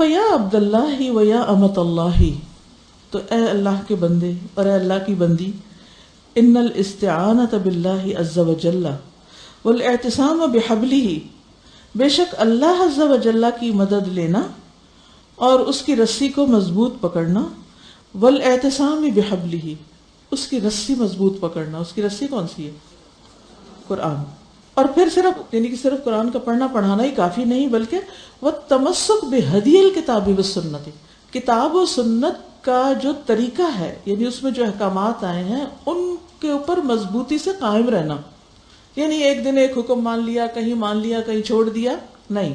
فیا عبد اللہ و یا امۃ اللہ، تو اے اللہ کے بندے اور اے اللہ کی بندی، ان الاستعانۃ باللہ عز وجل والاعتصام بحبلہ، بے شک اللہ عز وجل کی مدد لینا اور اس کی رسی کو مضبوط پکڑنا، والاعتصام بحبلہ، اس کی رسی مضبوط پکڑنا، اس کی رسی کون سی ہے؟ قرآن. اور پھر صرف یعنی کہ صرف قرآن کا پڑھنا پڑھانا ہی کافی نہیں، بلکہ والتمسک بہدی الکتاب والسنت، کتاب و سنت کا جو طریقہ ہے، یعنی اس میں جو احکامات آئے ہیں ان کے اوپر مضبوطی سے قائم رہنا. یعنی ایک دن ایک حکم مان لیا، کہیں چھوڑ دیا، نہیں.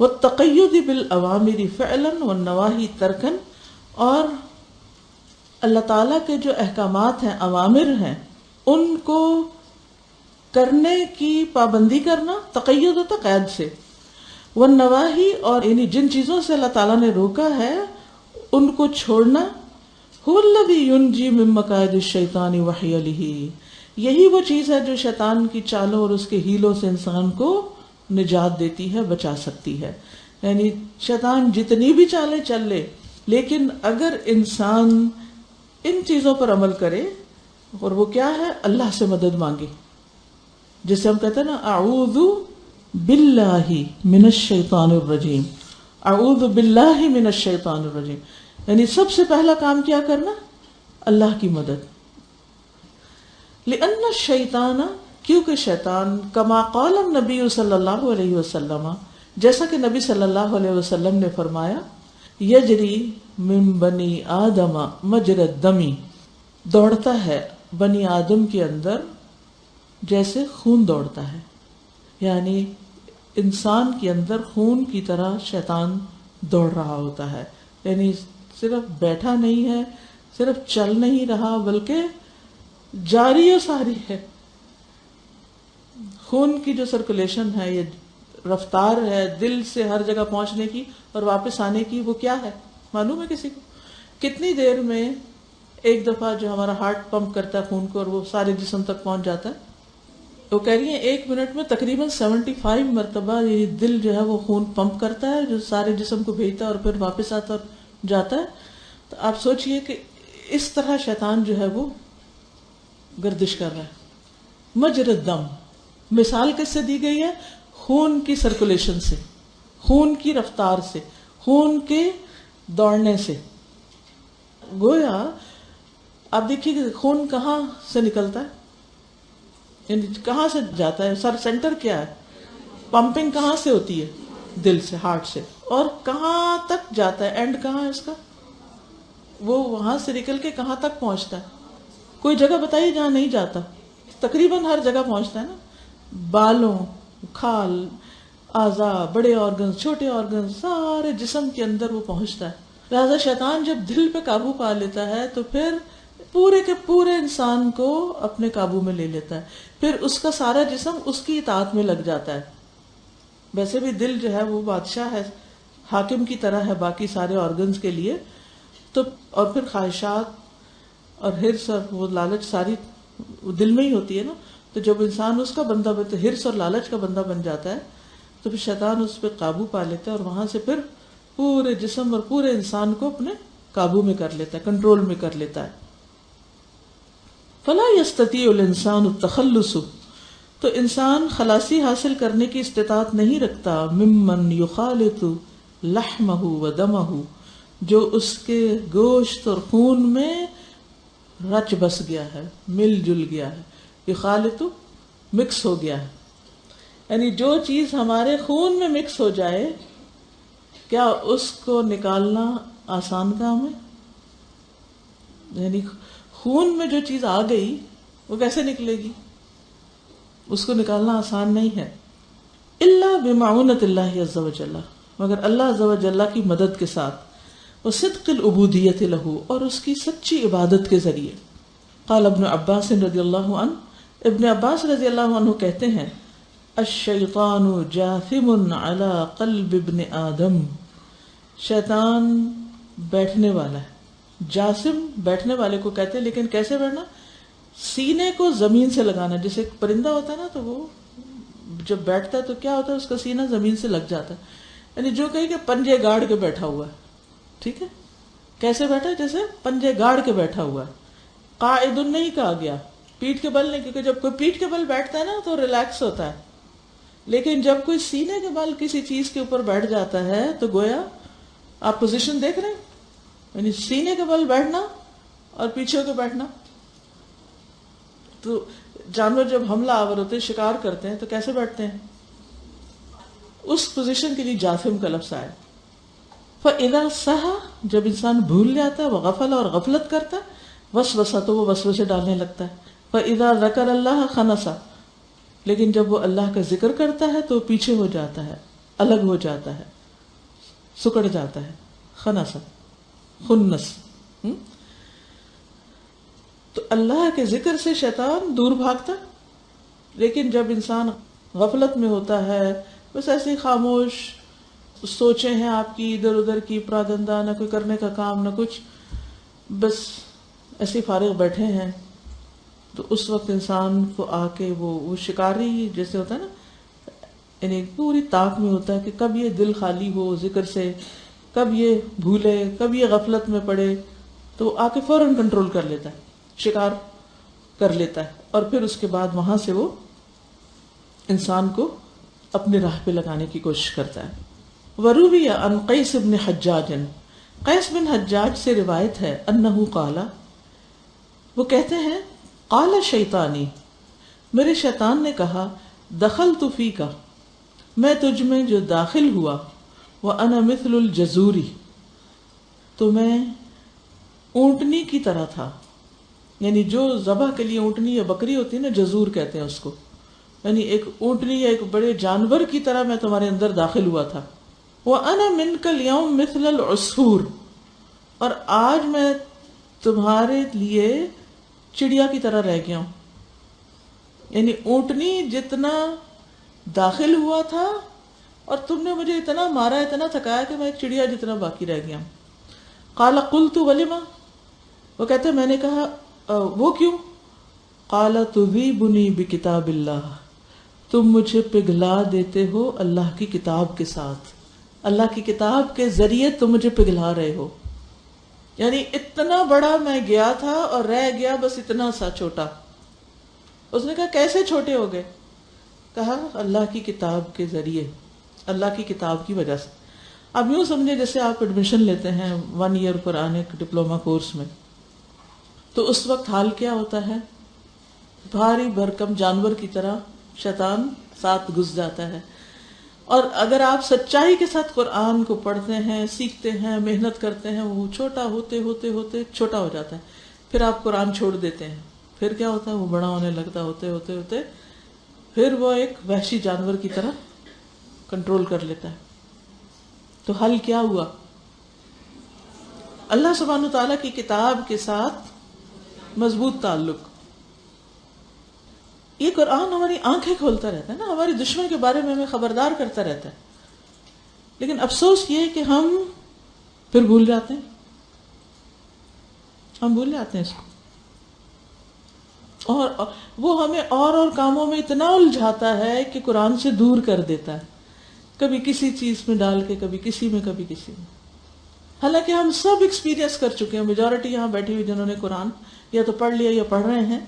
والتقید بالاوامر فعلا والنواہی ترکا، اور اللہ تعالیٰ کے جو احکامات ہیں، اوامر ہیں، ان کو کرنے کی پابندی کرنا، تقید ہوتا قید سے، والنواہی، اور یعنی جن چیزوں سے اللہ تعالیٰ نے روکا ہے ان کو چھوڑنا. هو الذی ینجی من مکائد الشیطان وحیلہ، یہی وہ چیز ہے جو شیطان کی چالوں اور اس کے ہیلوں سے انسان کو نجات دیتی ہے، بچا سکتی ہے. یعنی شیطان جتنی بھی چالیں چل لے، لیکن اگر انسان ان چیزوں پر عمل کرے، اور وہ کیا ہے؟ اللہ سے مدد مانگے، جسے ہم کہتے ہیں نا اعوذ باللہ من الشیطان الرجیم، اعوذ باللہ من الشیطان الرجیم، یعنی سب سے پہلا کام کیا کرنا؟ اللہ کی مدد. لأن الشیطان، کیونکہ شیطان، کما قال النبی صلی اللہ علیہ وسلم، جیسا کہ نبی صلی اللہ علیہ وسلم نے فرمایا، یجری من بنی آدم مجری الدم، دوڑتا ہے بنی آدم کے اندر جیسے خون دوڑتا ہے. یعنی انسان کے اندر خون کی طرح شیطان دوڑ رہا ہوتا ہے. یعنی صرف بیٹھا نہیں ہے، صرف چل نہیں رہا، بلکہ جاری و ساری ہے. خون کی جو سرکولیشن ہے، یہ رفتار ہے دل سے ہر جگہ پہنچنے کی اور واپس آنے کی، وہ کیا ہے معلوم ہے کسی کو؟ کتنی دیر میں ایک دفعہ جو ہمارا ہارٹ پمپ کرتا ہے خون کو اور وہ سارے جسم تک پہنچ جاتا ہے؟ وہ کہہ رہی ہیں 1 منٹ میں تقریباً 75 مرتبہ یہ دل جو ہے وہ خون پمپ کرتا ہے، جو سارے جسم کو بھیجتا ہے اور پھر واپس آتا اور جاتا ہے. تو آپ سوچئے کہ اس طرح شیطان جو ہے وہ گردش کر رہا ہے. مجری الدم، مثال کس سے دی گئی ہے؟ خون کی سرکولیشن سے، خون کی رفتار سے، خون کے دوڑنے سے. گویا آپ دیکھیے کہ خون کہاں سے نکلتا ہے، یعنی کہاں سے جاتا ہے؟ سر سینٹر کیا ہے؟ پمپنگ کہاں سے ہوتی ہے؟ دل سے، ہارٹ سے. اور کہاں تک جاتا ہے؟ اینڈ کہاں ہے اس کا؟ وہ وہاں سے نکل کے کہاں تک پہنچتا ہے؟ کوئی جگہ بتائیے جہاں نہیں جاتا. تقریباً ہر جگہ پہنچتا ہے نا، بالوں، کھال، اعضاء، بڑے آرگنز، چھوٹے آرگنز، سارے جسم کے اندر وہ پہنچتا ہے. لہذا شیطان جب دل پہ قابو پا لیتا ہے تو پھر پورے کے پورے انسان کو اپنے قابو میں لے لیتا ہے. پھر اس کا سارا جسم اس کی اطاعت میں لگ جاتا ہے. ویسے بھی دل جو ہے وہ بادشاہ ہے، حاکم کی طرح ہے باقی سارے آرگنز کے لیے. تو اور پھر خواہشات اور حرص اور وہ لالچ ساری دل میں ہی ہوتی ہے نا. تو جب انسان اس کا بندہ بنتا ہے، حرص اور لالچ کا بندہ بن جاتا ہے، تو پھر شیطان اس پہ قابو پا لیتا ہے اور وہاں سے پھر پورے جسم اور پورے انسان کو اپنے قابو میں کر لیتا ہے، کنٹرول میں کر لیتا ہے. فلا یستطیع الانسان التخلص، تو انسان خلاصی حاصل کرنے کی استطاعت نہیں رکھتا، ممن یخالط لحمہ و دمہ، جو اس کے گوشت اور خون میں رچ بس گیا ہے، مل جل گیا ہے. یخالط مکس ہو گیا ہے، یعنی جو چیز ہمارے خون میں مکس ہو جائے، کیا اس کو نکالنا آسان کام ہے؟ یعنی خون میں جو چیز آ گئی وہ کیسے نکلے گی؟ اس کو نکالنا آسان نہیں ہے. الا بمعونۃ اللہ عز وجل، مگر اللہ عز وجل کی مدد کے ساتھ، وصدق العبودیۃ لہ، اور اس کی سچی عبادت کے ذریعے. قال ابن عباس رضی اللہ عنہ، ابن عباس رضی اللہ عنہ کہتے ہیں، الشیطان جاثم علی قلب ابن آدم، شیطان بیٹھنے والا ہے. جاسم بیٹھنے والے کو کہتے ہیں، لیکن کیسے بیٹھنا؟ سینے کو زمین سے لگانا. جیسے ایک پرندہ ہوتا ہے نا، تو وہ جب بیٹھتا ہے تو کیا ہوتا ہے، اس کا سینہ زمین سے لگ جاتا ہے. یعنی جو کہیں کہ پنجے گاڑ کے بیٹھا ہوا ہے. ٹھیک ہے, کیسے بیٹھا ہے؟ جیسے پنجے گاڑ کے بیٹھا ہوا ہے. قاعد نہیں کہا گیا, پیٹھ کے بل نہیں, کیونکہ جب کوئی پیٹھ کے بل بیٹھتا ہے نا تو ریلیکس ہوتا ہے, لیکن جب کوئی سینے کے بل کسی چیز کے اوپر بیٹھ جاتا ہے تو گویا آپ پوزیشن دیکھ رہے ہیں, یعنی سینے کے بل بیٹھنا اور پیچھے ہو کے بیٹھنا. تو جانور جب حملہ آور ہوتے ہیں, شکار کرتے ہیں, تو کیسے بیٹھتے ہیں؟ اس پوزیشن کے لیے جاثم کا لفظ آیا. فَإِذَا سَهَا, جب انسان بھول جاتا ہے, وغفل اور غفلت کرتا ہے, وسوسہ تو وہ وسوسے ڈالنے لگتا ہے. فَإِذَا ذَكَرَ اللَّهَ خَنَسَ, لیکن جب وہ اللہ کا ذکر کرتا ہے تو پیچھے ہو جاتا ہے, الگ ہو جاتا ہے, سکڑ جاتا ہے. خنس, خنس. تو اللہ کے ذکر سے شیطان دور بھاگتا, لیکن جب انسان غفلت میں ہوتا ہے, بس ایسے خاموش سوچیں ہیں آپ کی ادھر ادھر کی, پراگندہ, نہ کوئی کرنے کا کام نہ کچھ, بس ایسے فارغ بیٹھے ہیں, تو اس وقت انسان کو آ کے وہ شکاری جیسے ہوتا ہے نا, یعنی پوری طاق میں ہوتا ہے کہ کب یہ دل خالی ہو ذکر سے, کب یہ بھولے, کب یہ غفلت میں پڑے, تو وہ آ کے فوراً کنٹرول کر لیتا ہے, شکار کر لیتا ہے, اور پھر اس کے بعد وہاں سے وہ انسان کو اپنے راہ پہ لگانے کی کوشش کرتا ہے. وروی عن قیس بن حجاج, قیس بن حجاج سے روایت ہے, انہو قال, وہ کہتے ہیں, قال شیطانی, میرے شیطان نے کہا, دخلت فیک, میں تجھ میں جو داخل ہوا, وانا مثل الجزوری, تو میں اونٹنی کی طرح تھا, یعنی جو ذبح کے لیے اونٹنی یا بکری ہوتی ہے نا, جزور کہتے ہیں اس کو, یعنی ایک اونٹنی یا ایک بڑے جانور کی طرح میں تمہارے اندر داخل ہوا تھا. وَأَنَا مِنْكَ الْيَوْمِ مِثْلَ الْعُصْفُورِ, اور آج میں تمہارے لیے چڑیا کی طرح رہ گیا ہوں. یعنی اونٹنی جتنا داخل ہوا تھا, اور تم نے مجھے اتنا مارا, اتنا تھکایا کہ میں ایک چڑیا جتنا باقی رہ گیا ہوں. قَالَ قُلْتُ وَلِمَا, وہ کہتے ہیں میں نے کہا وہ کیوں؟ قَالَ تُذِيبُنِي بِكِتَابِ اللَّهِ, تم مجھے پگھلا دیتے ہو اللہ کی کتاب کے ساتھ, اللہ کی کتاب کے ذریعے تم مجھے پگھلا رہے ہو. یعنی اتنا بڑا میں گیا تھا اور رہ گیا بس اتنا سا چھوٹا. اس نے کہا کیسے چھوٹے ہو گئے؟ کہا اللہ کی کتاب کے ذریعے, اللہ کی کتاب کی وجہ سے. اب یوں سمجھے جیسے آپ ایڈمیشن لیتے ہیں 1 ایئر قرآنک ڈپلوما کورس میں, تو اس وقت حال کیا ہوتا ہے, بھاری بھرکم جانور کی طرح شیطان ساتھ گھس جاتا ہے. اور اگر آپ سچائی کے ساتھ قرآن کو پڑھتے ہیں, سیکھتے ہیں, محنت کرتے ہیں, وہ چھوٹا ہوتے ہوتے ہوتے چھوٹا ہو جاتا ہے. پھر آپ قرآن چھوڑ دیتے ہیں, پھر کیا ہوتا ہے, وہ بڑا ہونے لگتا ہوتے ہوتے ہوتے پھر وہ ایک وحشی جانور کی طرح کنٹرول کر لیتا ہے. تو حل کیا ہوا؟ اللہ سبحانہ تعالیٰ کی کتاب کے ساتھ مضبوط تعلق. یہ قرآن ہماری آنکھیں کھولتا رہتا ہے نا, ہمارے دشمن کے بارے میں ہمیں خبردار کرتا رہتا ہے, لیکن افسوس یہ ہے کہ ہم پھر بھول جاتے ہیں, ہم بھول جاتے ہیں اس کو, اور وہ ہمیں اور کاموں میں اتنا الجھاتا ہے کہ قرآن سے دور کر دیتا ہے, کبھی کسی چیز میں ڈال کے, کبھی کسی میں, کبھی کسی میں. حالانکہ ہم سب ایکسپیرینس کر چکے ہیں, میجورٹی یہاں بیٹھی ہوئی جنہوں نے قرآن یا تو پڑھ لیا یا پڑھ رہے ہیں,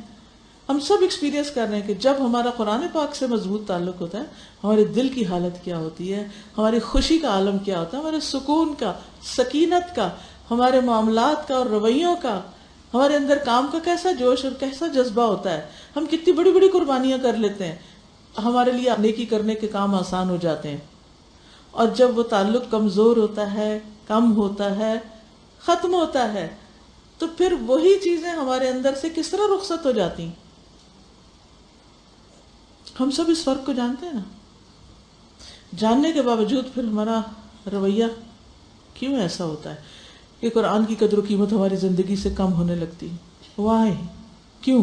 ہم سب ایکسپیرینس کر رہے ہیں کہ جب ہمارا قرآن پاک سے مضبوط تعلق ہوتا ہے, ہمارے دل کی حالت کیا ہوتی ہے, ہماری خوشی کا عالم کیا ہوتا ہے, ہمارے سکون کا, سکینت کا, ہمارے معاملات کا اور رویوں کا, ہمارے اندر کام کا کیسا جوش اور کیسا جذبہ ہوتا ہے. ہم کتنی بڑی بڑی قربانیاں کر لیتے ہیں, ہمارے لیے نیکی کرنے کے کام آسان ہو جاتے ہیں. اور جب وہ تعلق کمزور ہوتا ہے, کم ہوتا ہے, ختم ہوتا ہے, تو پھر وہی چیزیں ہمارے اندر سے کس طرح رخصت ہو جاتی ہیں. ہم سب اس فرق کو جانتے ہیں نا, جاننے کے باوجود پھر ہمارا رویہ کیوں ایسا ہوتا ہے کہ قرآن کی قدر و قیمت ہماری زندگی سے کم ہونے لگتی ہے؟ وائی, کیوں؟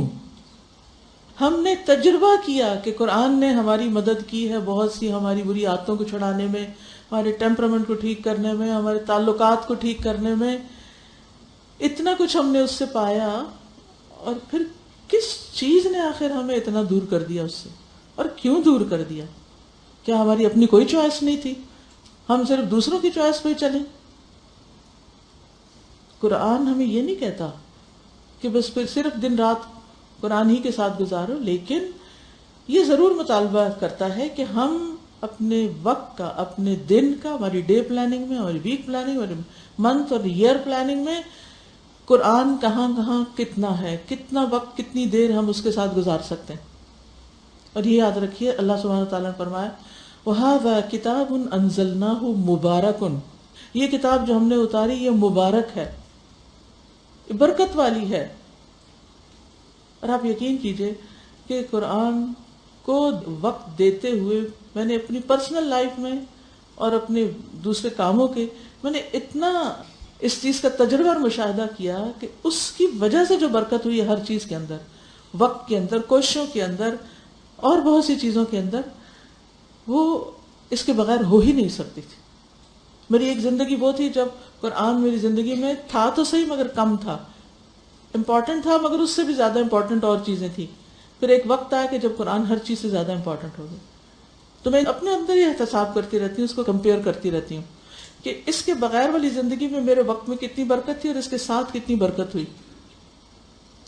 ہم نے تجربہ کیا کہ قرآن نے ہماری مدد کی ہے بہت سی ہماری بری عادتوں کو چھڑانے میں, ہمارے ٹیمپرامنٹ کو ٹھیک کرنے میں, ہمارے تعلقات کو ٹھیک کرنے میں, اتنا کچھ ہم نے اس سے پایا, اور پھر کس چیز نے آخر ہمیں اتنا دور کر دیا اس سے, اور کیوں دور کر دیا؟ کیا ہماری اپنی کوئی چوائس نہیں تھی؟ ہم صرف دوسروں کی چوائس پہ چلیں. قرآن ہمیں یہ نہیں کہتا کہ بس پھر صرف دن رات قرآن ہی کے ساتھ گزارو، لیکن یہ ضرور مطالبہ کرتا ہے کہ ہم اپنے وقت کا، اپنے دن کا، ہماری ڈے پلاننگ میں، ہماری ویک پلاننگ، ہماری منتھ اور ایئر پلاننگ میں قرآن کہاں کہاں کتنا ہے، کتنا وقت، کتنی دیر ہم اس کے ساتھ گزار سکتے ہیں. اور یہ یاد رکھیے اللہ سبحانہ وتعالیٰ نے فرمایا وَهَذَا كِتَابٌ أَنزَلْنَاهُ مُبَارَكٌ، یہ کتاب جو ہم نے اتاری یہ مبارک ہے، برکت والی ہے. اور آپ یقین کیجئے کہ قرآن کو وقت دیتے ہوئے میں نے اپنی پرسنل لائف میں اور اپنے دوسرے کاموں کے میں نے اتنا اس چیز کا تجربہ اور مشاہدہ کیا کہ اس کی وجہ سے جو برکت ہوئی ہے ہر چیز کے اندر، وقت کے اندر، کوششوں کے اندر اور بہت سی چیزوں کے اندر، وہ اس کے بغیر ہو ہی نہیں سکتی تھی. میری ایک زندگی وہ تھی جب قرآن میری زندگی میں تھا تو صحیح مگر کم تھا، امپورٹنٹ تھا مگر اس سے بھی زیادہ امپورٹنٹ اور چیزیں تھیں. پھر ایک وقت آیا کہ جب قرآن ہر چیز سے زیادہ امپورٹنٹ ہو گئی. تو میں اپنے اندر یہ احتساب کرتی رہتی ہوں، اس کو کمپیئر کرتی رہتی ہوں کہ اس کے بغیر والی زندگی میں میرے وقت میں کتنی برکت تھی اور اس کے ساتھ کتنی برکت ہوئی.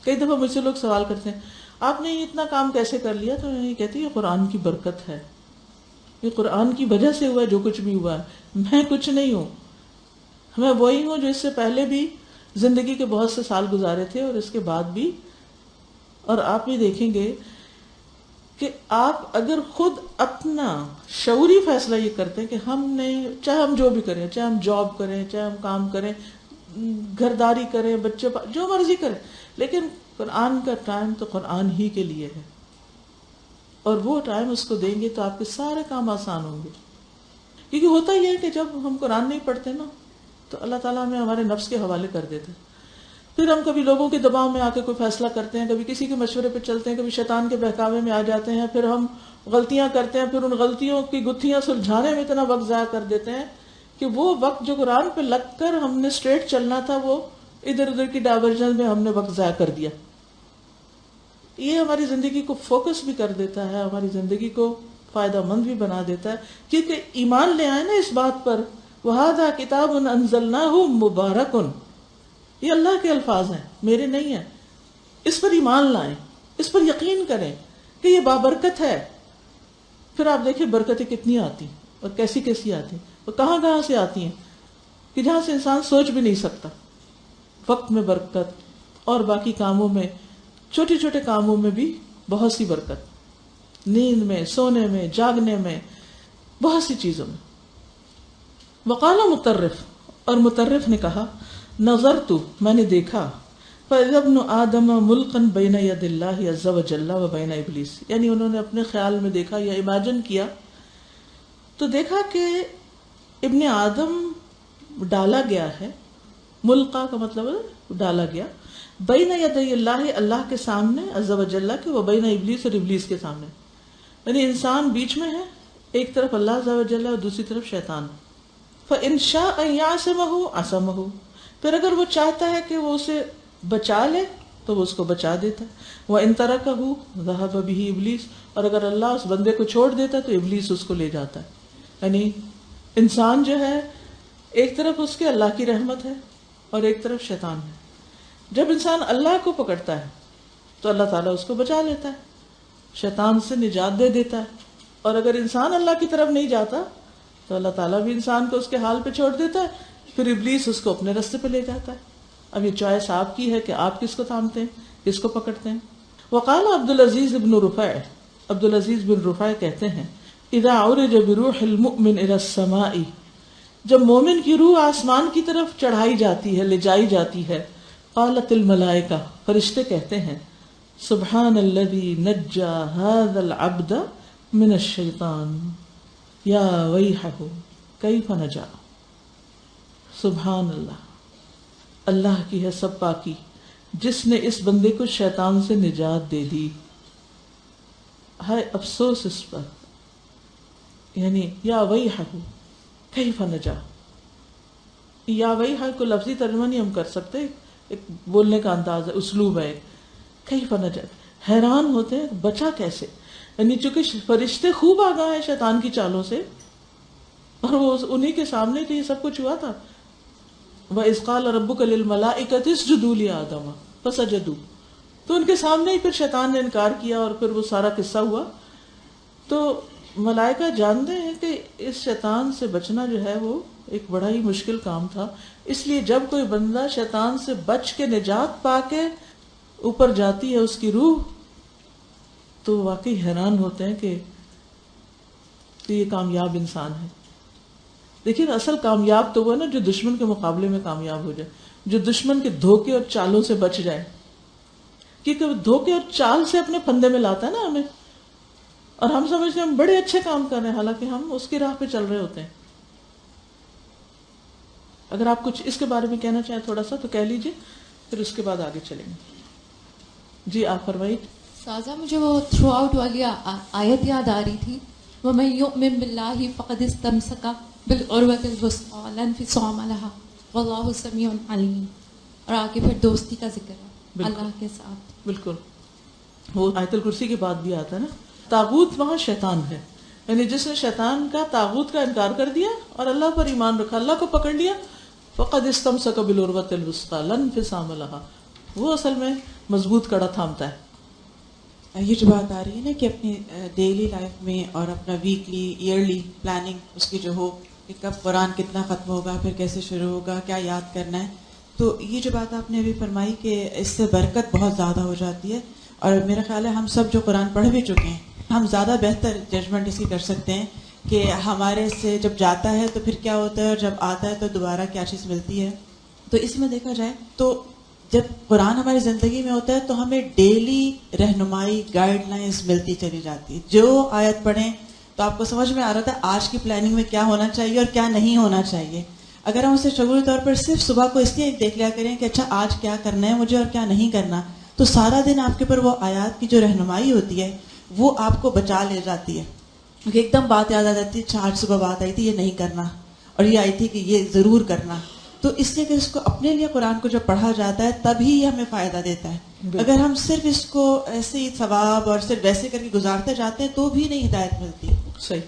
کئی دفعہ مجھ سے لوگ سوال کرتے ہیں آپ نے یہ اتنا کام کیسے کر لیا، تو میں یہ کہتی ہوں یہ قرآن کی برکت ہے، یہ قرآن کی وجہ سے ہوا ہے جو کچھ بھی ہوا ہے. میں کچھ نہیں ہوں، میں وہی ہوں جو اس سے پہلے بھی زندگی کے بہت سے سال گزارے تھے اور اس کے بعد بھی. اور آپ بھی دیکھیں گے کہ آپ اگر خود اپنا شعوری فیصلہ یہ کرتے ہیں کہ ہم نے، چاہے ہم جو بھی کریں، چاہے ہم جاب کریں، چاہے ہم کام کریں، گھرداری کریں، بچے جو مرضی کریں، لیکن قرآن کا ٹائم تو قرآن ہی کے لیے ہے، اور وہ ٹائم اس کو دیں گے تو آپ کے سارے کام آسان ہوں گے. کیونکہ ہوتا یہ ہے کہ جب ہم قرآن نہیں پڑھتے نا تو اللہ تعالیٰ ہمیں ہمارے نفس کے حوالے کر دیتے ہیں. پھر ہم کبھی لوگوں کے دباؤ میں آ کے کوئی فیصلہ کرتے ہیں، کبھی کسی کے مشورے پہ چلتے ہیں، کبھی شیطان کے بہکاوے میں آ جاتے ہیں، پھر ہم غلطیاں کرتے ہیں، پھر ان غلطیوں کی گتھیاں سلجھانے میں اتنا وقت ضائع کر دیتے ہیں کہ وہ وقت جو قرآن پہ لگ کر ہم نے اسٹریٹ چلنا تھا وہ ادھر ادھر کی ڈائیورژن میں ہم نے وقت ضائع کر دیا. یہ ہماری زندگی کو فوکس بھی کر دیتا ہے، ہماری زندگی کو فائدہ مند بھی بنا دیتا ہے، کیونکہ ایمان لے آئے نا اس بات پر وَهَذَا كِتَابٌ أَنزَلْنَاهُ مُبَارَكٌ، یہ اللہ کے الفاظ ہیں، میرے نہیں ہیں. اس پر ایمان لائیں، اس پر یقین کریں کہ یہ بابرکت ہے. پھر آپ دیکھیں برکتیں کتنی آتی اور کیسی کیسی آتی اور کہاں کہاں سے آتی ہیں کہ جہاں سے انسان سوچ بھی نہیں سکتا. وقت میں برکت اور باقی کاموں میں، چھوٹے چھوٹے کاموں میں بھی بہت سی برکت، نیند میں، سونے میں، جاگنے میں، بہت سی چیزوں میں. وقال مطرف، اور مطرف نے کہا نظرت، میں نے دیکھا فَإِذَا ابْنُ آدَمَ مُلْقًا بَيْنَ يَدِ اللَّهِ عَزَّ وَجَلَّ وَبَيْنَ إِبْلِيسِ، یعنی انہوں نے اپنے خیال میں دیکھا یا امیجن کیا تو دیکھا کہ ابن آدم ڈالا گیا ہے. ملقا کا مطلب ہے ڈالا گیا، بین یدی اللہ، اللہ کے سامنے، عز و جل کے، و بین ابلیس، اور ابلیس کے سامنے. یعنی انسان بیچ میں ہے، ایک طرف اللہ عز و جل اور دوسری طرف شیطان. فَإِنْ شَاءَ أَنْ يَعْصِمَهُ عَصَمَهُ، پھر اگر وہ چاہتا ہے کہ وہ اسے بچا لے تو وہ اس کو بچا دیتا ہے. وَإِنْ تَرَكَهُ ذَهَبَ بِهِ إِبْلِيسُ، اور اگر اللہ اس بندے کو چھوڑ دیتا تو ابلیس اس کو لے جاتا ہے. یعنی انسان جو ہے ایک طرف اس کے اللہ کی رحمت ہے اور ایک طرف شیطان ہے. جب انسان اللہ کو پکڑتا ہے تو اللہ تعالیٰ اس کو بچا لیتا ہے، شیطان سے نجات دے دیتا ہے. اور اگر انسان اللہ کی طرف نہیں جاتا تو اللہ تعالیٰ بھی انسان کو اس کے حال پہ چھوڑ دیتا ہے، پھر ابلیس اس کو اپنے راستے پہ لے جاتا ہے. اب یہ چوائس آپ کی ہے کہ آپ کس کو تھامتے ہیں، کس کو پکڑتے ہیں. وقال عبدالعزیز بن رفع، عبدالعزیز بن رفع کہتے ہیں اذا عرج بروح المؤمن الى السماء، جب مومن کی روح آسمان کی طرف چڑھائی جاتی ہے، لے جائی جاتی ہے، قالت الملائکہ، فرشتے کہتے ہیں سبحان الذی نجا هذا العبد من الشیطان یا ویحہ کیف نجا. سبحان اللہ، اللہ کی ہے سب پاکی جس نے اس بندے کو شیطان سے نجات دے دی. ہائے افسوس اس پر، یعنی یا ویحہ کیف نجا. یا ویحہ کو لفظی ترجمہ نہیں ہم کر سکتے، ایک بولنے کا انداز ہے، اسلوب ہے. کیف نجا، حیران ہوتے ہیں بچا کیسے. یعنی چونکہ فرشتے خوب آگاہ ہیں شیطان کی چالوں سے، اور وہ انہی کے سامنے تو یہ سب کچھ ہوا تھا. وَإِذْ قَالَ رَبُّكَ لِلْمَلَائِكَةِ اسْجُدُوا لِآدَمَ فَسَجَدُوا. تو ان کے سامنے ہی پھر شیطان نے انکار کیا اور پھر وہ سارا قصہ ہوا. تو ملائکہ جانتے ہیں کہ اس شیطان سے بچنا جو ہے وہ ایک بڑا ہی مشکل کام تھا. اس لیے جب کوئی بندہ شیطان سے بچ کے نجات پا کے اوپر جاتی ہے اس کی روح، تو واقعی حیران ہوتے ہیں کہ یہ کامیاب انسان ہے. دیکھیے اصل کامیاب تو وہ نا جو دشمن کے مقابلے میں کامیاب ہو جائے، جو دشمن کے دھوکے اور چالوں سے بچ جائے. کیونکہ وہ دھوکے اور چال سے اپنے پھندے میں لاتا ہے نا ہمیں، اور ہم سمجھتے ہیں ہم بڑے اچھے کام کر رہے ہیں، حالانکہ ہم اس کی راہ پہ چل رہے ہوتے ہیں. اگر آپ کچھ اس کے بارے میں کہنا چاہیں تھوڑا سا تو کہہ لیجئے، پھر اس کے بعد آگے چلیں گے. جی آپ فرمائیے. سازا مجھے وہ تھرو آؤٹ والی آیت یاد آ رہی تھی، وَمَن يُؤْمِن بِاللَّهِ فَقَدِ اسْتَمْسَكَ بِالْعُرْوَةِ الْوُثْقَىٰ لَا انفصام لَهَا وَاللَّهُ سَمِيعٌ عَلِيمٌ. اور آگے پھر دوستی کا ذکر ہے اللہ کے ساتھ. بالکل وہ آیت الکرسی کے بعد بھی آتا ہے نا. طاغوت وہاں شیطان ہے، یعنی جس نے شیطان کا طاغوت کا انکار کر دیا اور اللہ پر ایمان رکھا، اللہ کو پکڑ لیا، فقد استمسک بالعروۃ الوثقی لا انفصام لها، وہ اصل میں مضبوط کڑا تھامتا ہے. یہ جو بات آ رہی ہے نا کہ اپنی ڈیلی لائف میں اور اپنا ویکلی ایئرلی پلاننگ اس کی جو ہو کہ کب قرآن کتنا ختم ہوگا، پھر کیسے شروع ہوگا، کیا یاد کرنا ہے، تو یہ جو بات آپ نے ابھی فرمائی کہ اس سے برکت بہت زیادہ ہو جاتی ہے. اور میرا خیال ہے ہم سب جو قرآن پڑھ بھی چکے ہیں ہم زیادہ بہتر ججمنٹ اس کی کر سکتے ہیں کہ ہمارے سے جب جاتا ہے تو پھر کیا ہوتا ہے اور جب آتا ہے تو دوبارہ کیا چیز ملتی ہے. تو اس میں دیکھا جائے تو جب قرآن ہماری زندگی میں ہوتا ہے تو ہمیں ڈیلی رہنمائی گائیڈ لائنز ملتی چلی جاتی ہے. جو آیت پڑھیں تو آپ کو سمجھ میں آ رہا تھا آج کی پلاننگ میں کیا ہونا چاہیے اور کیا نہیں ہونا چاہیے. اگر ہم اسے شعوری طور پر صرف صبح کو اس لیے دیکھ لیا کریں کہ اچھا آج کیا کرنا ہے مجھے اور کیا نہیں کرنا، تو سارا دن آپ کے پر وہ آیات کی جو رہنمائی ہوتی ہے وہ آپ کو بچا لے جاتی ہے. کیونکہ ایک دم بات یاد آ جاتی ہے، اچھا آج صبح بات آئی تھی یہ نہیں کرنا، اور یہ آئی تھی کہ یہ ضرور کرنا. تو اس لیے کہ اس کو اپنے لیے قرآن کو جب پڑھا جاتا ہے تبھی یہ ہمیں فائدہ دیتا ہے. اگر ہم صرف اس کو ایسے ہی ثواب اور صرف ویسے کر کے گزارتے جاتے ہیں تو بھی نہیں ہدایت ملتی. صحیح.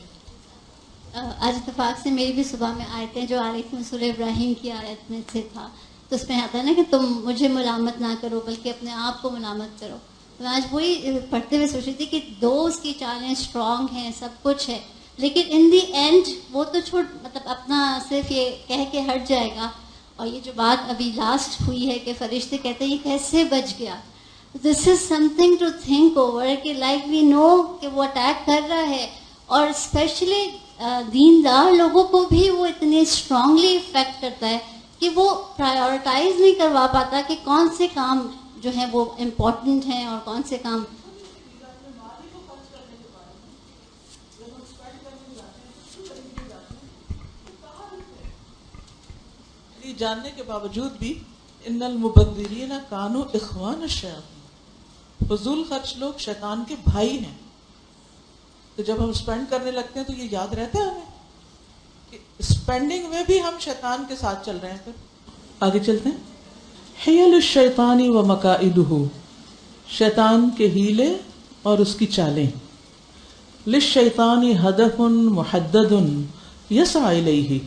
آج اتفاق سے میری بھی صبح میں آیتیں جو آ رہی تھیں سورہ ابراہیم کی آیت میں سے تھا، تو اس میں آتا ہے نا کہ تم مجھے ملامت نہ کرو بلکہ اپنے آپ کو ملامت کرو. میں آج وہی پڑھتے ہوئے سوچ رہی تھی کہ دوست کی چالیں اسٹرانگ ہیں، سب کچھ ہے، لیکن ان دی اینڈ وہ تو مطلب اپنا صرف یہ کہہ کے ہٹ جائے گا. اور یہ جو بات ابھی لاسٹ ہوئی ہے کہ فرشتے کہتے ہیں یہ کیسے بچ گیا، this is something to think over کہ لائک وی نو کہ وہ اٹیک کر رہا ہے، اور اسپیشلی دیندار لوگوں کو بھی وہ اتنی اسٹرانگلی افیکٹ کرتا ہے کہ وہ پرائیورٹائز نہیں کروا پاتا کہ کون سے کام جو ہیں وہ امپورٹنٹ ہیں اور کون سے کام. جاننے کے باوجود بھی ان المبذرین کانوا اخوان الشیاطین، فضول خرچ لوگ شیطان کے بھائی ہیں. تو جب ہم اسپینڈ کرنے لگتے ہیں تو یہ یاد رہتا ہے ہمیں کہ اسپینڈنگ میں بھی ہم شیطان کے ساتھ چل رہے ہیں. پھر آگے چلتے ہیں. حیل الشیطان و مکائدہ، شیطان کے ہیلے اور اس کی چالیں. للشیطان ہدف محدد یسعی الیہ،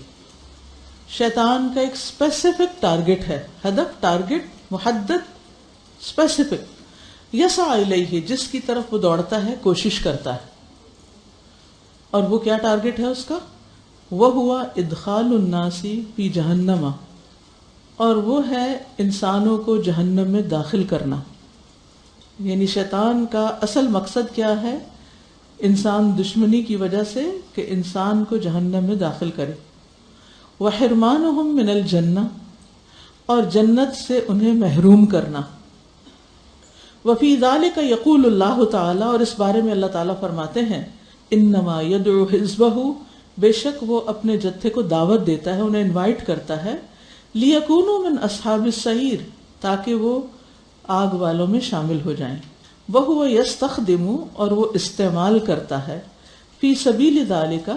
شیطان کا ایک اسپیسیفک ٹارگٹ ہے. ہدف ٹارگٹ محدد اسپیسیفک، یسعی الیہ جس کی طرف وہ دوڑتا ہے کوشش کرتا ہے. اور وہ کیا ٹارگٹ ہے اس کا؟ وَهُوَ إِدْخَالُ النَّاسِ فِي جَهَنَّمَ، اور وہ ہے انسانوں کو جہنم میں داخل کرنا. یعنی شیطان کا اصل مقصد کیا ہے؟ انسان دشمنی کی وجہ سے کہ انسان کو جہنم میں داخل کرے. وَحِرْمَانُهُمْ مِنَ الْجَنَّةِ، اور جنت سے انہیں محروم کرنا. وَفِي ذَلِكَ يَقُولُ اللَّهُ تعالیٰ، اور اس بارے میں اللہ تعالیٰ فرماتے ہیں انما يدعو حزبہ، بے شک وہ اپنے جتھے کو دعوت دیتا ہے، انہیں انوائٹ کرتا ہے. لیکونوا من اصحاب السعیر، تاکہ وہ آگ والوں میں شامل ہو جائیں. وہو یستخدم، اور وہ استعمال کرتا ہے، فی سبیل ذالک،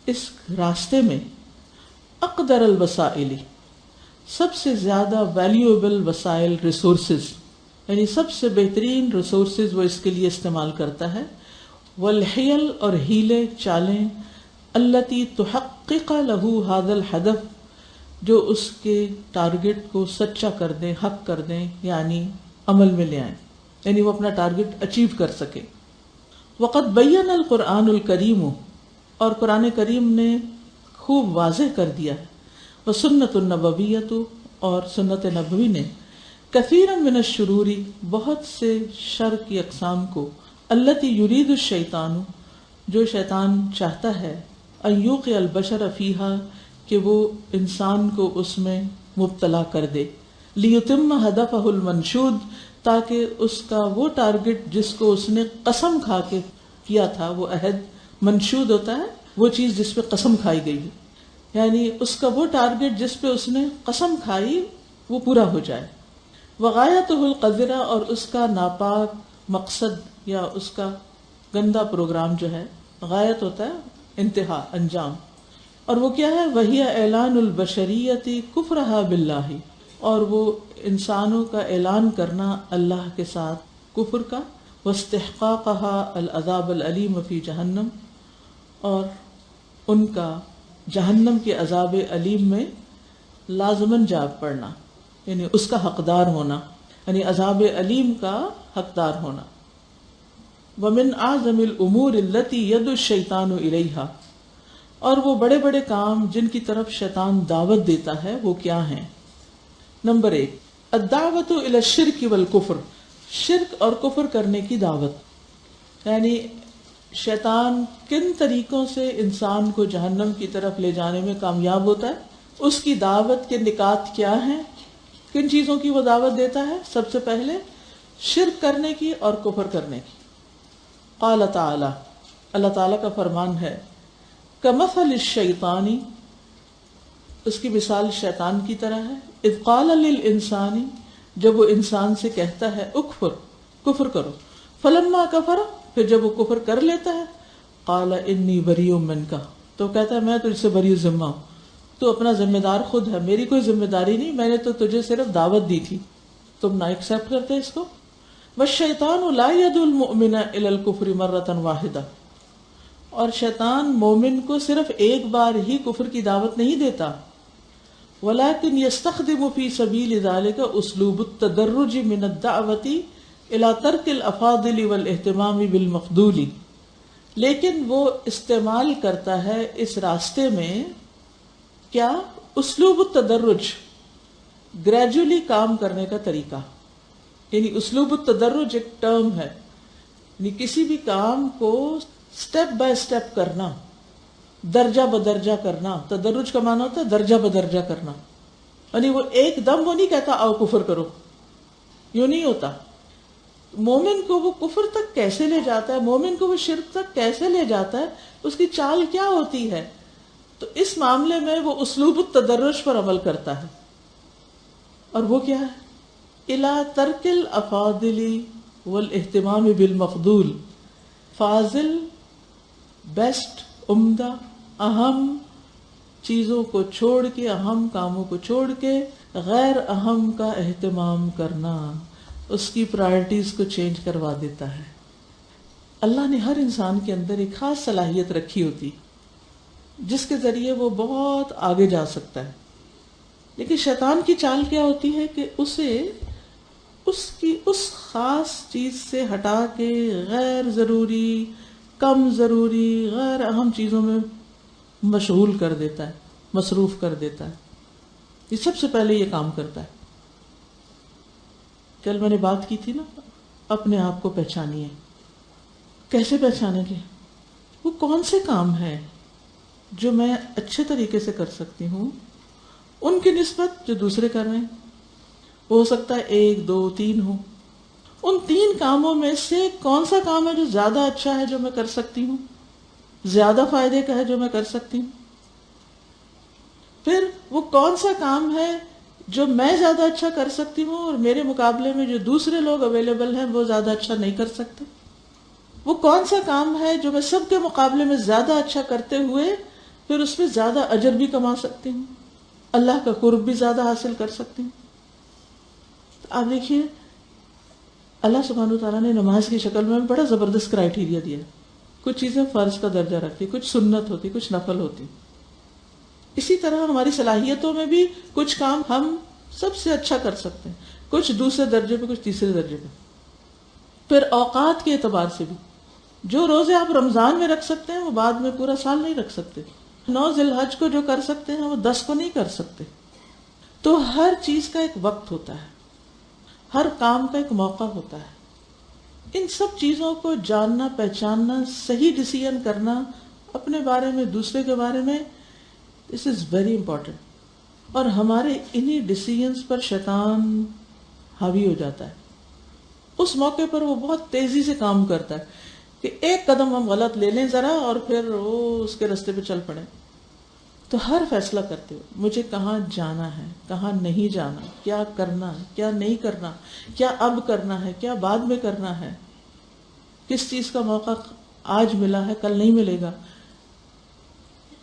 اس راستے میں، اقدر الوسائل، سب سے زیادہ ویلیوبل وسائل، ریسورسز، یعنی سب سے بہترین ریسورسز وہ اس کے لیے استعمال کرتا ہے. والحیل، اور ہیلے چالیں، التی تحقق له هذا الهدف، جو اس کے ٹارگٹ کو سچا کر دیں، حق کر دیں، یعنی عمل میں لے آئیں، یعنی وہ اپنا ٹارگٹ اچیو کر سکے. وقد بین القرآن الکریم، اور قرآن کریم نے خوب واضح کر دیا ہے، وسنت النبویۃ، اور سنت نبوی نے، کثیرا من الشرور، بہت سے شر کی اقسام کو، التی یرید الشیطان، جو شیطان چاہتا ہے، ان یوقع البشر فیہا، کہ وہ انسان کو اس میں مبتلا کر دے، لیتم ہدفہ المنشود، تاکہ اس کا وہ ٹارگٹ جس کو اس نے قسم کھا کے کیا تھا، وہ عہد، منشود ہوتا ہے وہ چیز جس پہ قسم کھائی گئی ہے، یعنی اس کا وہ ٹارگٹ جس پہ اس نے قسم کھائی وہ پورا ہو جائے. وغایتہ القذرہ، اور اس کا ناپاک مقصد یا اس کا گندا پروگرام جو ہے، غایت ہوتا ہے انتہا، انجام، اور وہ کیا ہے، وہی اعلان البشریت کفرہا باللہ، اور وہ انسانوں کا اعلان کرنا اللہ کے ساتھ کفر کا، واستحقاقہا العذاب العلیم فی جہنم، اور ان کا جہنم کے عذاب علیم میں لازماً جا پڑنا، یعنی اس کا حقدار ہونا، یعنی عذاب علیم کا حقدار ہونا. ومن اعظم الامور التي ید الشیطان الیہا، اور وہ بڑے بڑے کام جن کی طرف شیطان دعوت دیتا ہے وہ کیا ہیں. نمبر 1، الدعوت الی الشرک والکفر، شرک اور کفر کرنے کی دعوت، یعنی شیطان کن طریقوں سے انسان کو جہنم کی طرف لے جانے میں کامیاب ہوتا ہے، اس کی دعوت کے نکات کیا ہیں، کن چیزوں کی وہ دعوت دیتا ہے. سب سے پہلے شرک کرنے کی اور کفر کرنے کی. قال تعالی، اللہ تعالیٰ کا فرمان ہے، کمثل الشیطان، اس کی مثال شیطان کی طرح ہے، اذ قال للانسان، جب وہ انسان سے کہتا ہے، اکفر، کفر کرو، فلما کفر، پھر جب وہ کفر کر لیتا ہے، قال انی بریء منک، تو کہتا ہے میں تجھ سے بری ذمہ ہوں، تو اپنا ذمہ دار خود ہے، میری کوئی ذمہ داری نہیں، میں نے تو تجھے صرف دعوت دی تھی، تم نہ ایکسیپٹ کرتے اس کو. والشیطان لا يدعو المؤمن الى الكفر مرة واحدة، اور شیطان مومن کو صرف ایک بار ہی کفر کی دعوت نہیں دیتا، ولكن يستخدم في سبيل ذلك اسلوب التدرج من الدعوة الى ترك الافاضل والاهتمام بالمفضول، لیکن وہ استعمال کرتا ہے اس راستے میں کیا، اسلوب التدرج، گریجولی کام کرنے کا طریقہ، یعنی اسلوب التدرج ایک ٹرم ہے، یعنی کسی بھی کام کو سٹیپ بائی سٹیپ کرنا، درجہ بدرجہ کرنا. تدرج کا معنی ہوتا ہے درجہ بدرجہ کرنا، یعنی وہ ایک دم وہ نہیں کہتا آؤ کفر کرو، یوں نہیں ہوتا. مومن کو وہ کفر تک کیسے لے جاتا ہے، مومن کو وہ شرک تک کیسے لے جاتا ہے، اس کی چال کیا ہوتی ہے، تو اس معاملے میں وہ اسلوب التدرج پر عمل کرتا ہے. اور وہ کیا ہے، الا ترک الافاضل والاہتمام بالمفضول، فاضل، بیسٹ، عمدہ، اہم چیزوں کو چھوڑ کے، اہم کاموں کو چھوڑ کے غیر اہم کا اہتمام کرنا، اس کی پرائرٹیز کو چینج کروا دیتا ہے. اللہ نے ہر انسان کے اندر ایک خاص صلاحیت رکھی ہوتی جس کے ذریعے وہ بہت آگے جا سکتا ہے، لیکن شیطان کی چال کیا ہوتی ہے کہ اسے اس کی اس خاص چیز سے ہٹا کے غیر ضروری، کم ضروری، غیر اہم چیزوں میں مشغول کر دیتا ہے، مصروف کر دیتا ہے. یہ سب سے پہلے یہ کام کرتا ہے. کل میں نے بات کی تھی نا، اپنے آپ کو پہچانیے. کیسے پہچانیں گے؟ وہ کون سے کام ہیں جو میں اچھے طریقے سے کر سکتی ہوں ان کی نسبت جو دوسرے کر رہے ہیں. ہو سکتا ہے 1 2 3 ہو. ان 3 کاموں میں سے کون سا کام ہے جو زیادہ اچھا ہے جو میں کر سکتی ہوں، زیادہ فائدے کا ہے جو میں کر سکتی ہوں. پھر وہ کون سا کام ہے جو میں زیادہ اچھا کر سکتی ہوں اور میرے مقابلے میں جو دوسرے لوگ اویلیبل ہیں وہ زیادہ اچھا نہیں کر سکتے. وہ کون سا کام ہے جو میں سب کے مقابلے میں زیادہ اچھا کرتے ہوئے پھر اس میں زیادہ اجر بھی کما سکتی ہوں، اللہ کا قرب بھی زیادہ حاصل کر سکتی ہوں. تو آپ دیکھیے اللہ سبحانہ وتعالیٰ نے نماز کی شکل میں بڑا زبردست کرائیٹیریا دیا ہے. کچھ چیزیں فرض کا درجہ رکھتی، کچھ سنت ہوتی، کچھ نفل ہوتی. اسی طرح ہماری صلاحیتوں میں بھی کچھ کام ہم سب سے اچھا کر سکتے ہیں، کچھ دوسرے درجے پہ، کچھ تیسرے درجے پہ. پھر اوقات کے اعتبار سے بھی جو روزے آپ رمضان میں رکھ سکتے ہیں وہ بعد میں پورا سال نہیں رکھ سکتے. 9 ذی الحج کو جو کر سکتے ہیں وہ 10 کو نہیں کر سکتے. تو ہر چیز کا ایک وقت ہوتا ہے، ہر کام کا ایک موقع ہوتا ہے. ان سب چیزوں کو جاننا، پہچاننا، صحیح ڈیسیژن کرنا اپنے بارے میں، دوسرے کے بارے میں، دس از ویری امپورٹنٹ. اور ہمارے انہی ڈیسیژنس پر شیطان حاوی ہو جاتا ہے. اس موقع پر وہ بہت تیزی سے کام کرتا ہے کہ ایک قدم ہم غلط لے لیں ذرا اور پھر وہ اس کے راستے پہ چل پڑیں. تو ہر فیصلہ کرتے ہو مجھے کہاں جانا ہے، کہاں نہیں جانا، کیا کرنا ہے، کیا نہیں کرنا، کیا اب کرنا ہے، کیا بعد میں کرنا ہے، کس چیز کا موقع آج ملا ہے کل نہیں ملے گا.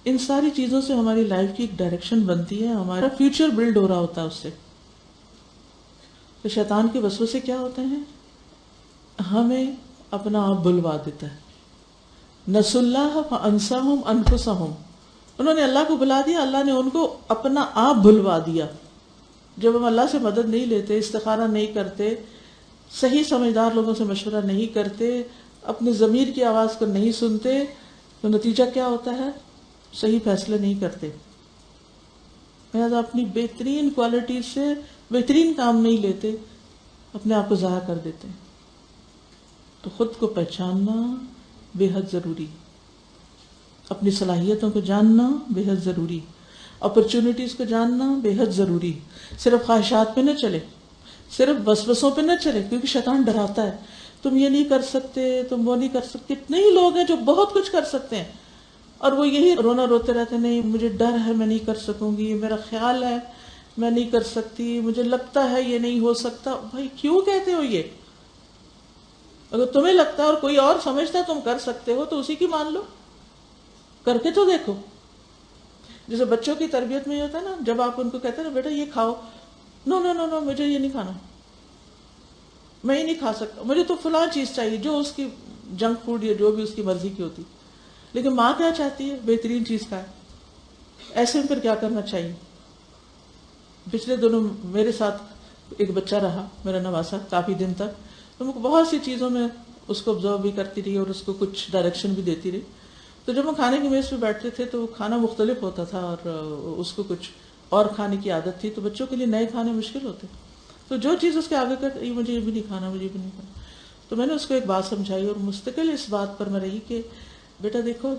ان ساری چیزوں سے ہماری لائف کی ایک ڈائریکشن بنتی ہے، ہمارا فیوچر بلڈ ہو رہا ہوتا ہے اس سے. تو شیطان کے وسوسے کیا ہوتے ہیں؟ ہمیں اپنا آپ بھلوا دیتا ہے. نسوا اللہ فانساہم انفسہم، انہوں نے اللہ کو بھلا دیا، اللہ نے ان کو اپنا آپ بھلوا دیا. جب ہم اللہ سے مدد نہیں لیتے، استخارہ نہیں کرتے، صحیح سمجھدار لوگوں سے مشورہ نہیں کرتے، اپنے ضمیر کی آواز کو نہیں سنتے، تو نتیجہ کیا ہوتا ہے؟ صحیح فیصلے نہیں کرتے. لہٰذا اپنی بہترین کوالٹی سے بہترین کام نہیں لیتے، اپنے آپ کو ضائع کر دیتے ہیں. تو خود کو پہچاننا بے حد ضروری، اپنی صلاحیتوں کو جاننا بے حد ضروری، اپرچونٹیز کو جاننا بے حد ضروری. صرف خواہشات پہ نہ چلے، صرف وسوسوں پہ نہ چلے، کیونکہ شیطان ڈراتا ہے تم یہ نہیں کر سکتے، تم وہ نہیں کر سکتے. اتنے ہی لوگ ہیں جو بہت کچھ کر سکتے ہیں اور وہ یہی رونا روتے رہتے، نہیں مجھے ڈر ہے میں نہیں کر سکوں گی، میرا خیال ہے میں نہیں کر سکتی، مجھے لگتا ہے یہ نہیں ہو سکتا. بھائی کیوں کہتے ہو یہ؟ اگر تمہیں لگتا ہے اور کوئی اور سمجھتا ہے تم کر سکتے ہو تو اسی کی مان لو، کر کے تو دیکھو. جیسے بچوں کی تربیت میں یہ ہوتا ہے نا، جب آپ ان کو کہتے ہیں نا بیٹا یہ کھاؤ، نو نو نو نو مجھے یہ نہیں کھانا، میں یہ نہیں کھا سکتا، مجھے تو فلاں چیز چاہیے، جو اس کی جنک فوڈ یا جو بھی اس کی مرضی کی ہوتی. لیکن ماں کیا چاہتی ہے؟ بہترین چیز کھائے. ایسے میں پھر کیا کرنا چاہیے؟ پچھلے دنوں میرے ساتھ ایک بچہ رہا، میرا نواسا، کافی دن تک. تو میں بہت سی چیزوں میں اس کو آبزرو بھی کرتی رہی اور اس کو کچھ ڈائریکشن بھی دیتی رہی. تو جب ہم کھانے کی میز پہ بیٹھتے تھے تو کھانا مختلف ہوتا تھا اور اس کو کچھ اور کھانے کی عادت تھی. تو بچوں کے لیے نئے کھانے مشکل ہوتے، تو جو چیز اس کے آگے کر مجھے یہ بھی نہیں کھانا، مجھے بھی نہیں کھانا. تو میں نے اس کو ایک بات سمجھائی اور مستقل اس بات پر میں رہی کہ بیٹا دیکھو،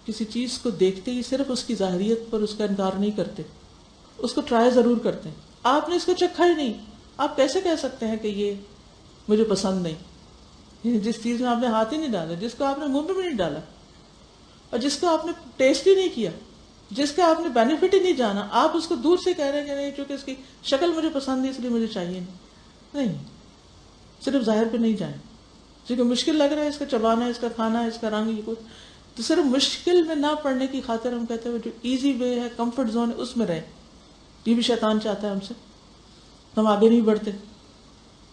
کسی چیز کو دیکھتے ہی صرف اس کی ظاہریت پر اس کا انکار نہیں کرتے، اس کو ٹرائی ضرور کرتے ہیں. آپ نے اس کو چکھا ہی نہیں، آپ کیسے کہہ سکتے ہیں کہ یہ مجھے پسند نہیں؟ جس چیز میں آپ نے ہاتھ ہی نہیں ڈالا، جس کو آپ نے منہ میں بھی نہیں ڈالا، اور جس کو آپ نے ٹیسٹ ہی نہیں کیا، جس کا آپ نے بینیفٹ ہی نہیں جانا، آپ اس کو دور سے کہہ رہے ہیں کہ نہیں چونکہ اس کی شکل مجھے پسند نہیں اس لیے مجھے چاہیے نہیں. صرف ظاہر پہ نہیں جائیں، کیونکہ مشکل لگ رہا ہے اس کا چبانا، اس کا کھانا، اس کا رنگ، یہ کچھ. تو صرف مشکل میں نہ پڑنے کی خاطر ہم کہتے ہیں جو ایزی وے ہے، کمفرٹ زون ہے، اس میں رہیں. یہ بھی شیطان چاہتا ہے ہم سے، ہم آگے نہیں بڑھتے.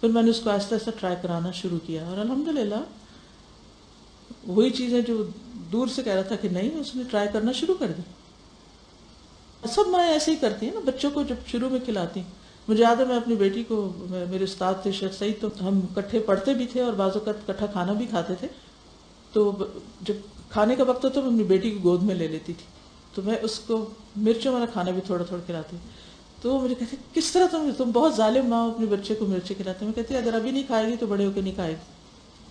پھر میں نے اس کو آہستہ آہستہ ٹرائی کرانا شروع کیا اور الحمدللہ وہی چیزیں جو دور سے کہہ رہا تھا کہ نہیں، اس نے ٹرائی کرنا شروع کر دی. سب مائیں ایسے ہی کرتی ہیں نا، بچوں کو جب شروع میں کھلاتی. مجھے یاد ہے میں اپنی بیٹی کو، میرے استاد تھے شیخ سعید، تو ہم کٹھے پڑھتے بھی تھے اور بعض اوقات کٹھا کھانا بھی کھاتے تھے. تو جب کھانے کا وقت ہوتا تو میں اپنی بیٹی کو گود میں لے لیتی تھی، تو میں اس کو مرچوں والا کھانا بھی تھوڑا تھوڑا کھلاتی. تو مجھے کہتے کس طرح تم بہت ظالم ماں اپنے بچے کو مرچیں کھلاتے. میں کہتی اگر ابھی نہیں کھائے گی تو بڑے ہو کے نہیں کھائے گی.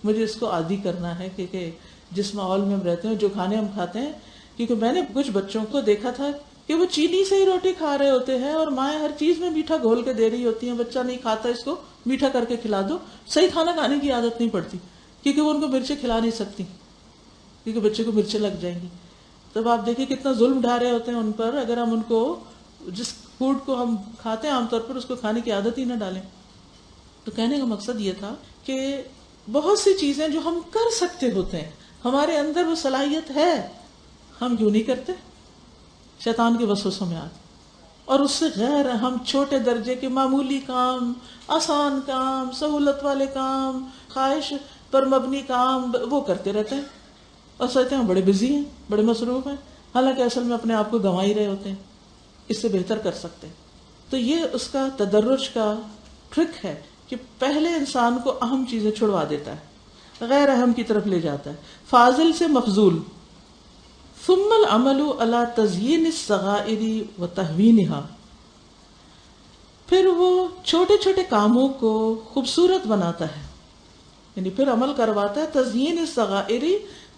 مجھے اس کو عادی کرنا ہے کہ جس ماحول میں ہم رہتے ہیں، جو کھانے ہم کھاتے ہیں. کیونکہ میں نے کچھ بچوں کو دیکھا تھا کہ وہ چینی سے ہی روٹی کھا رہے ہوتے ہیں اور مائیں ہر چیز میں میٹھا گھول کے دے رہی ہوتی ہیں. بچہ نہیں کھاتا، اس کو میٹھا کر کے کھلا دو. صحیح کھانا کھانے کی عادت نہیں پڑتی کیونکہ وہ ان کو مرچیں کھلا نہیں سکتی، کیونکہ بچے کو مرچیں لگ جائیں گی. تب آپ دیکھیں کتنا ظلم ڈھا رہے ہوتے ہیں ان پر، اگر ہم ان کو جس فوڈ کو ہم کھاتے ہیں عام طور پر اس کو کھانے کی عادت ہی نہ ڈالیں. تو کہنے کا مقصد یہ تھا کہ بہت سی چیزیں جو ہم کر سکتے ہوتے ہیں، ہمارے اندر وہ صلاحیت ہے، ہم کیوں نہیں کرتے؟ شیطان کے وسوسوں میں آتے اور اس سے غیر ہم چھوٹے درجے کے معمولی کام، آسان کام، سہولت والے کام، خواہش پر مبنی کام وہ کرتے رہتے ہیں اور سوچتے ہیں بڑے بزی ہیں، بڑے مصروف ہیں، حالانکہ اصل میں اپنے آپ کو گنوا ہی رہے ہوتے ہیں، اس سے بہتر کر سکتے ہیں۔ تو یہ اس کا تدرج کا ٹرک ہے کہ پہلے انسان کو اہم چیزیں چھڑوا دیتا ہے، غیر اہم کی طرف لے جاتا ہے، فاضل سے مفضول۔ ثم العمل على تزیین الصغائر وتہوینها، پھر وہ چھوٹے چھوٹے کاموں کو خوبصورت بناتا ہے، یعنی پھر عمل کرواتا ہے تزیین الصغائر،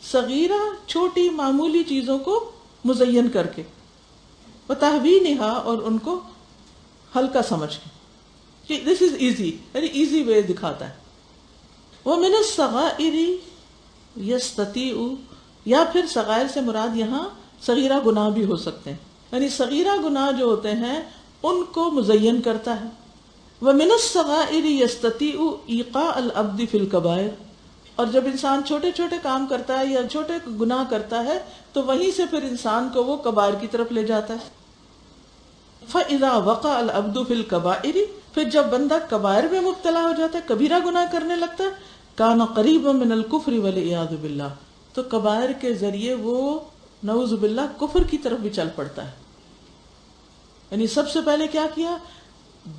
صغیرہ چھوٹی معمولی چیزوں کو مزین کر کے، وتہوینها، اور ان کو ہلکا سمجھ کے کہ دس از ایزی، یعنی ایزی وے دکھاتا ہے۔ ومن الصغائر یستطیع، یا پھر صغائر سے مراد یہاں صغیرہ گناہ بھی ہو سکتے ہیں، یعنی صغیرہ گناہ جو ہوتے ہیں ان کو مزین کرتا ہے۔ ومن الصغائر یستطیع ایقاع العبد فی الکبائر، اور جب انسان چھوٹے چھوٹے کام کرتا ہے یا چھوٹے گناہ کرتا ہے تو وہیں سے پھر انسان کو وہ کبائر کی طرف لے جاتا ہے۔ فَإِذَا وَقَعَ الْعَبْدُ فِي الْكَبَائِرِ، پھر جب بندہ کبائر میں مبتلا ہو جاتا ہے، کبیرہ گناہ کرنے لگتا ہے، كَانَ قَرِيبًا مِنَ الْكُفْرِ وَالْعِيَاذُ بِاللَّهِ، تو کبائر کے ذریعے وہ نعوذ باللہ کفر کی طرف بھی چل پڑتا ہے۔ یعنی سب سے پہلے کیا کیا؟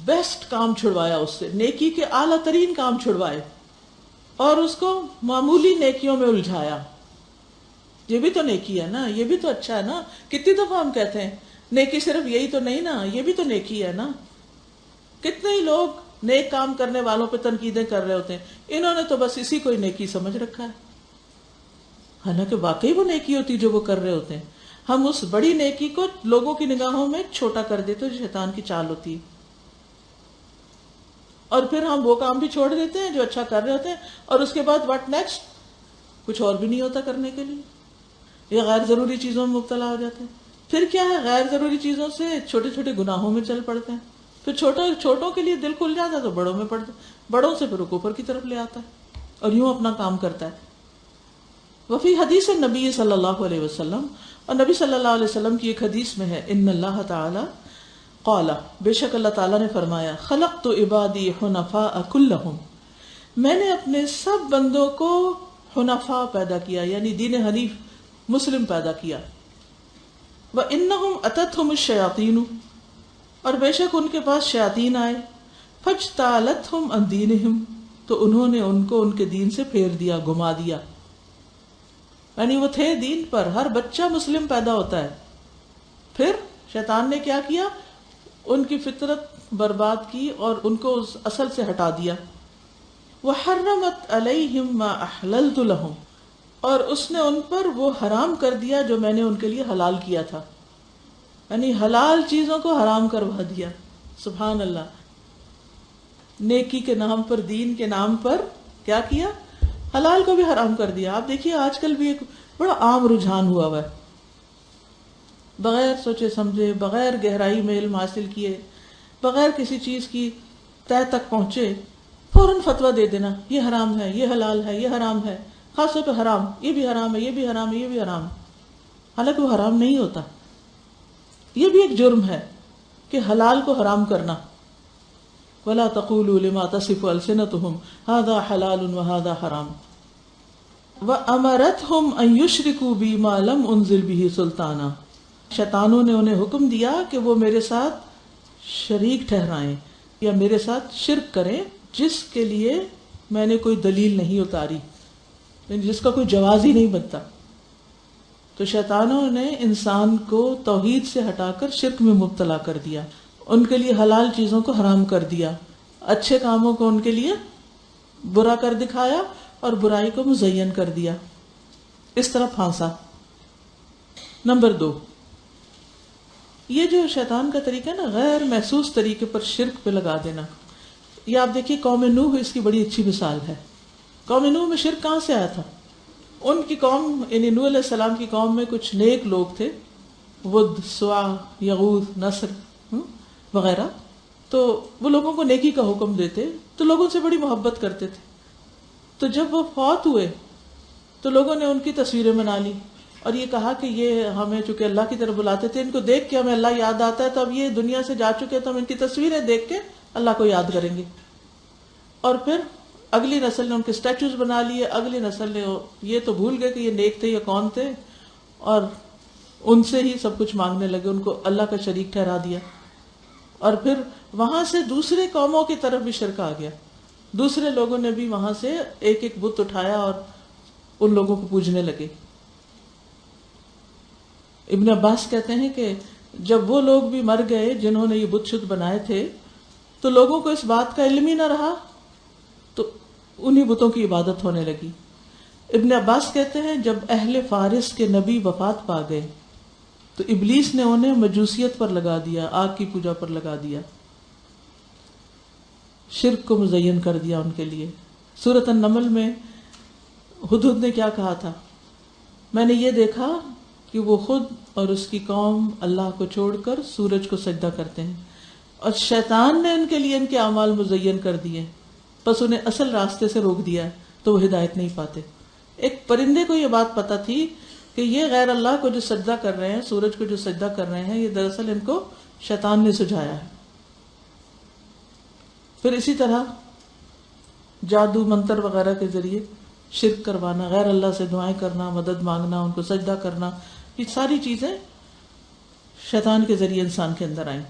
بیسٹ کام چھڑوایا اس سے، نیکی کے اعلیٰ ترین کام چھڑوائے اور اس کو معمولی نیکیوں میں الجھایا۔ یہ بھی تو نیکی ہے نا، یہ بھی تو اچھا ہے نا۔ کتنی دفعہ ہم کہتے ہیں نیکی صرف یہی تو نہیں نا، یہ بھی تو نیکی ہے نا۔ کتنے ہی لوگ نیک کام کرنے والوں پہ تنقیدیں کر رہے ہوتے ہیں، انہوں نے تو بس اسی کو ہی نیکی سمجھ رکھا ہے، حالانکہ واقعی وہ نیکی ہوتی جو وہ کر رہے ہوتے ہیں۔ ہم اس بڑی نیکی کو لوگوں کی نگاہوں میں چھوٹا کر دیتے، جو شیطان کی چال ہوتی ہے، اور پھر ہم وہ کام بھی چھوڑ دیتے ہیں جو اچھا کر رہے ہوتے ہیں، اور اس کے بعد واٹ نیکسٹ، کچھ اور بھی نہیں ہوتا کرنے کے لیے، یا غیر ضروری چیزوں میں مبتلا ہو جاتے ہیں۔ پھر کیا ہے، غیر ضروری چیزوں سے چھوٹے چھوٹے گناہوں میں چل پڑتے ہیں، پھر چھوٹوں کے لیے دل کھل جاتا ہے تو بڑوں میں پڑتا ہے، بڑوں سے پھر کفر کی طرف لے آتا ہے اور یوں اپنا کام کرتا ہے۔ وفی حدیث نبی صلی اللہ علیہ وسلم، اور نبی صلی اللہ علیہ وسلم کی ایک حدیث میں ہے، ان اللہ تعالی قال، بے شک اللہ تعالیٰ نے فرمایا، خلقت عبادی حنفاء کلہم، میں نے اپنے سب بندوں کو حنفاء پیدا کیا، یعنی دین حنیف مسلم پیدا کیا۔ وَإِنَّهُمْ أَتَتْهُمُ الشَّيَاطِينُ، اور بے شک ان کے پاس شیاطین آئے، فَاجْتَالَتْهُمْ عَنْ دِینِهِمْ، تو انہوں نے ان کو ان کے دین سے پھیر دیا، گھما دیا، یعنی وہ تھے دین پر، ہر بچہ مسلم پیدا ہوتا ہے، پھر شیطان نے کیا کیا، ان کی فطرت برباد کی اور ان کو اس اصل سے ہٹا دیا۔ وَحَرَّمَتْ عَلَيْهِمْ مَا أَحْلَلْتُ لَهُمْ، اور اس نے ان پر وہ حرام کر دیا جو میں نے ان کے لیے حلال کیا تھا، یعنی حلال چیزوں کو حرام کروا دیا۔ سبحان اللہ، نیکی کے نام پر، دین کے نام پر کیا کیا، حلال کو بھی حرام کر دیا۔ آپ دیکھیے آج کل بھی ایک بڑا عام رجحان ہوا ہے، بغیر سوچے سمجھے، بغیر گہرائی میں علم حاصل کیے، بغیر کسی چیز کی تہ تک پہنچے، فوراً فتویٰ دے دینا، یہ حرام ہے، یہ حلال ہے، یہ حرام ہے، خاص طور پہ حرام، یہ بھی حرام ہے، یہ بھی حرام ہے، یہ بھی حرام ہے، حالانکہ وہ حرام نہیں ہوتا۔ یہ بھی ایک جرم ہے کہ حلال کو حرام کرنا۔ وَلَا تَقُولُوا لِمَا تَصِفُ أَلْسِنَتُكُمْ هَذَا حَلَالٌ وَهَذَا حَرَامٌ وَأَمَرَتْهُمْ أَن يُشْرِكُوا بِي مَا لَمْ أُنزِلْ بِهِ سُلْطَانًا، شیطانوں نے انہیں حکم دیا کہ وہ میرے ساتھ شریک ٹھہرائیں یا میرے ساتھ شرک کریں جس کے لیے میں نے کوئی دلیل نہیں اتاری، جس کا کوئی جواز ہی نہیں بنتا۔ تو شیطانوں نے انسان کو توحید سے ہٹا کر شرک میں مبتلا کر دیا، ان کے لیے حلال چیزوں کو حرام کر دیا، اچھے کاموں کو ان کے لیے برا کر دکھایا اور برائی کو مزین کر دیا، اس طرح پھانسا۔ نمبر 2، یہ جو شیطان کا طریقہ ہے نا، غیر محسوس طریقے پر شرک پہ لگا دینا، یہ آپ دیکھیے قوم نوح اس کی بڑی اچھی مثال ہے۔ قوم نوح میں شرک کہاں سے آیا تھا؟ ان کی قوم، یعنی نوح علیہ السلام کی قوم میں کچھ نیک لوگ تھے، ود، سوا، یغوث، نصر وغیرہ، تو وہ لوگوں کو نیکی کا حکم دیتے تو لوگوں سے بڑی محبت کرتے تھے۔ تو جب وہ فوت ہوئے تو لوگوں نے ان کی تصویریں بنا لی اور یہ کہا کہ یہ ہمیں چونکہ اللہ کی طرف بلاتے تھے، ان کو دیکھ کے ہمیں اللہ یاد آتا ہے، تو اب یہ دنیا سے جا چکے تو ہم ان کی تصویریں دیکھ کے اللہ کو یاد کریں گے۔ اور پھر اگلی نسل نے ان کے اسٹیچوز بنا لیے، اگلی نسل نے یہ تو بھول گئے کہ یہ نیک تھے یا کون تھے، اور ان سے ہی سب کچھ مانگنے لگے، ان کو اللہ کا شریک ٹھہرا دیا. اور پھر وہاں سے دوسرے قوموں کی طرف بھی شرک آ گیا، دوسرے لوگوں نے بھی وہاں سے ایک ایک بت اٹھایا اور ان لوگوں کو پوجنے لگے. ابن عباس کہتے ہیں کہ جب وہ لوگ بھی مر گئے جنہوں نے یہ بت شد بنائے تھے تو لوگوں کو اس بات کا علم ہی نہ رہا، تو انہی بتوں کی عبادت ہونے لگی. ابن عباس کہتے ہیں جب اہل فارس کے نبی وفات پا گئے تو ابلیس نے انہیں مجوسیت پر لگا دیا، آگ کی پوجا پر لگا دیا، شرک کو مزین کر دیا ان کے لیے. سورۃ النمل میں ہدہد نے کیا کہا تھا؟ میں نے یہ دیکھا کہ وہ خود اور اس کی قوم اللہ کو چھوڑ کر سورج کو سجدہ کرتے ہیں، اور شیطان نے ان کے لیے ان کے اعمال مزین کر دیے، بس انہیں اصل راستے سے روک دیا تو وہ ہدایت نہیں پاتے. ایک پرندے کو یہ بات پتہ تھی کہ یہ غیر اللہ کو جو سجدہ کر رہے ہیں، سورج کو جو سجدہ کر رہے ہیں، یہ دراصل ان کو شیطان نے سجھایا ہے. پھر اسی طرح جادو منتر وغیرہ کے ذریعے شرک کروانا، غیر اللہ سے دعائیں کرنا، مدد مانگنا، ان کو سجدہ کرنا، یہ ساری چیزیں شیطان کے ذریعے انسان کے اندر آئیں.